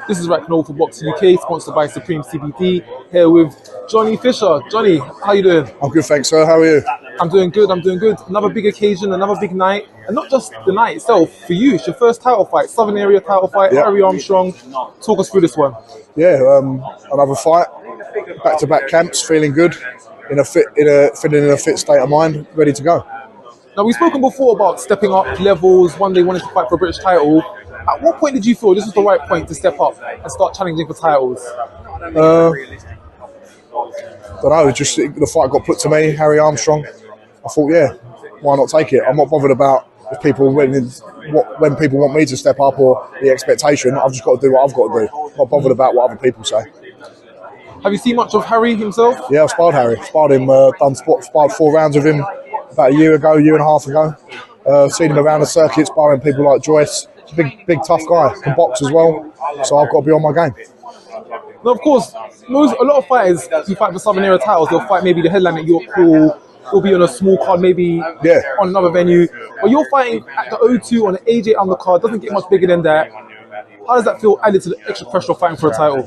This is Rack Knoll for Boxing UK, sponsored by Supreme CBD. Here with Johnny Fisher. Johnny, how you doing? I'm good, thanks, sir. How are you? I'm doing good. Another big occasion, another big night, and not just the night itself. For you, it's your first title fight, Southern Area title fight. Yep. Harry Armstrong. Talk us through this one. Yeah, another fight, back-to-back camps, feeling good, feeling in a fit state of mind, ready to go. Now, we've spoken before about stepping up levels, one day wanting to fight for a British title. At what point did you feel this was the right point to step up and start challenging for titles? Don't know, just the fight got put to me, Harry Armstrong. I thought, yeah, why not take it? I'm not bothered about if people when people want me to step up or the expectation. I've just got to do what I've got to do. I'm not bothered about what other people say. Have you seen much of Harry himself? Yeah, I've sparred Harry. Sparred him, sparred 4 rounds with him about a year and a half ago. Seen him around the circuit, sparring people like Joyce. He's a big, tough guy. Can box as well. So I've got to be on my game. Now, of course, a lot of fighters who fight for Southern Area titles, they'll fight maybe the headline at York Hall, will be on a small card, maybe on another venue. But you're fighting at the O2 on an AJ undercard, doesn't get much bigger than that. How does that feel added to the extra pressure of fighting for a title?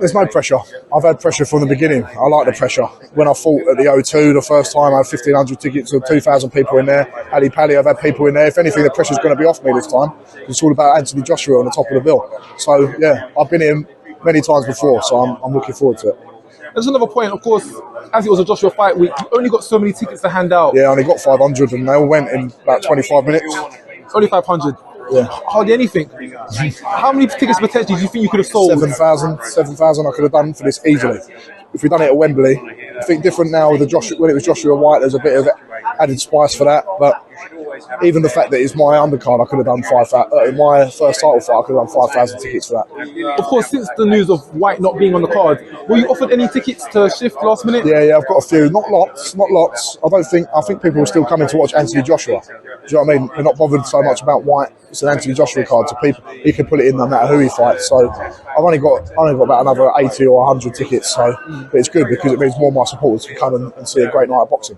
There's no pressure. I've had pressure from the beginning. I like the pressure. When I fought at the O2 the first time, I had 1,500 tickets with 2,000 people in there. Ali Pally, I've had people in there. If anything, the pressure's going to be off me this time. It's all about Anthony Joshua on the top of the bill. So, yeah, I've been here many times before, so I'm looking forward to it. There's another point, of course, as it was a Joshua fight week, you only got so many tickets to hand out. Yeah, I only got 500 and they all went in about 25 minutes. Only 500? Yeah. Hardly anything. How many tickets potentially do you think you could have sold? 7,000 I could have done for this easily. If we'd done it at Wembley, I think different now with the Joshua, when it was Joshua White, there's a bit of added spice for that. But even the fact that it's my undercard, I could have done 5,000. In my first title fight, I could have done 5,000 tickets for that. Of course, since the news of White not being on the card, were you offered any tickets to shift last minute? Yeah, I've got a few. Not lots. I think people are still coming to watch Anthony Joshua. Do you know what I mean? They're not bothered so much about White. It's an Anthony Joshua card, so people he can put it in no matter who he fights. So I've only got about another 80 or 100 tickets. So, but it's good because it means more of my supporters can come and see a great night of boxing.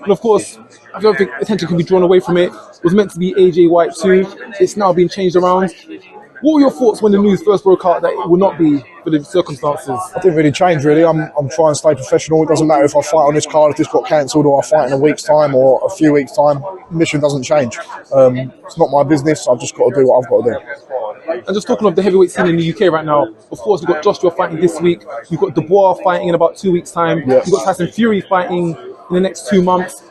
And of course, I don't think attention can be drawn away from it. It was meant to be AJ White too. It's now been changed around. What were your thoughts when the news first broke out that it would not be for the circumstances? I didn't really change, really. I'm trying to stay professional. It doesn't matter if I fight on this card, if this got cancelled, or I fight in a week's time or a few weeks' time. The mission doesn't change. It's not my business. I've just got to do what I've got to do. And just talking of the heavyweight scene in the UK right now, of course, you've got Joshua fighting this week. You've got Dubois fighting in about 2 weeks' time. Yes. You've got Tyson Fury fighting in the next 2 months.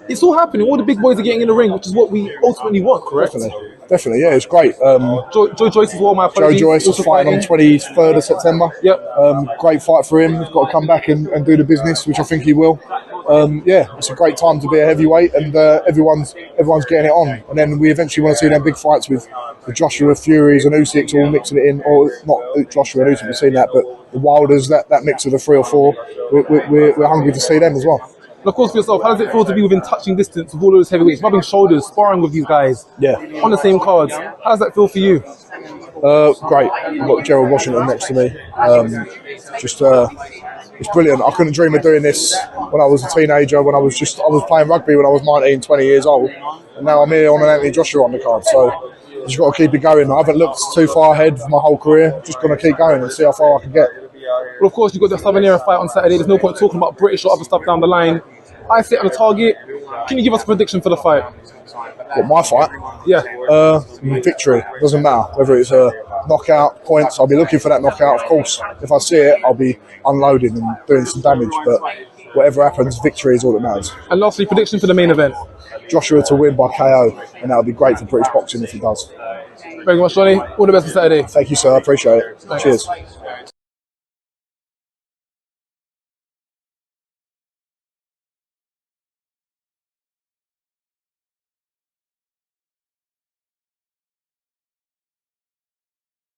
It's all happening. All the big boys are getting in the ring, which is what we ultimately want, correct? Definitely, yeah, it's great. Joe Joyce as well, my apologies. Joe Joyce is fighting on 23rd of September. Yep. Great fight for him. He's got to come back and do the business, which I think he will. Yeah, it's a great time to be a heavyweight, and everyone's getting it on. And then we eventually want to see them big fights with the Joshua Furies and Usyks all mixing it in, or not Joshua and Usyk, we've seen that, but the Wilders, that mix of the 3 or 4, we're hungry to see them as well. And of course, for yourself, how does it feel to be within touching distance of all those heavyweights, rubbing shoulders, sparring with these guys on the same cards? How does that feel for you? Great. I've got Gerald Washington next to me. It's brilliant. I couldn't dream of doing this when I was a teenager, when I was playing rugby when I was 19, 20 years old. And now I'm here on an Anthony Joshua on the card. So I've just got to keep it going. I haven't looked too far ahead for my whole career. I'm just going to keep going and see how far I can get. Well, of course, you've got the Southern Area fight on Saturday. There's no point talking about British or other stuff down the line. I sit on the target. Can you give us a prediction for the fight? What, my fight? Yeah. Victory. Doesn't matter whether it's a knockout, points. I'll be looking for that knockout, of course. If I see it, I'll be unloading and doing some damage. But whatever happens, victory is all that matters. And lastly, prediction for the main event? Joshua to win by KO, and that would be great for British boxing if he does. Very much, Johnny. All the best for Saturday. Thank you, sir. I appreciate it. Thanks. Cheers.